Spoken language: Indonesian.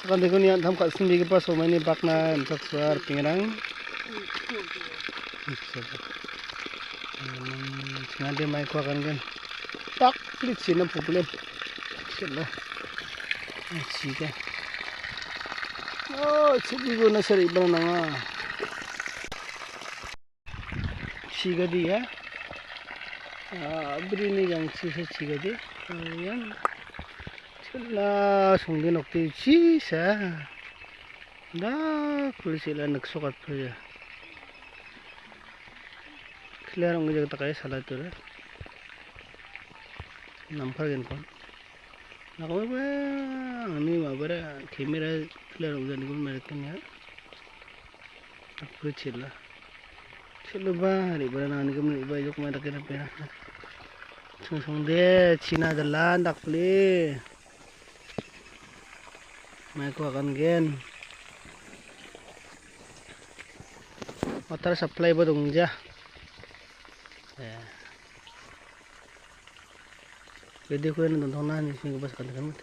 Kan dekho niyan tham ka sindi pa so many bak na msak suar pingrang. Ngade mai ko kan gan. Tak plit sina problem. Sila. Sika. Oh, cibi go na sari bana nga. Sika di ya. Abri ni yang sisa sika di. Yan. Sila sungdi nokti sisa. Da kul sila nagsukat pa ya. Clear ang gajag takay salah tu re. Nampak kan kon. Nak apa? Ini mabara kamera clear ang gajag merakan ya. Aku cila. Cila ba? Hari bara nani kami iba jok merakan apa ya? Sung de Cina jalan tak beli. Mai ko akan gen. Water supply ba dong ja? Pwede ko yan nandun na, hindi ko ba sa kanila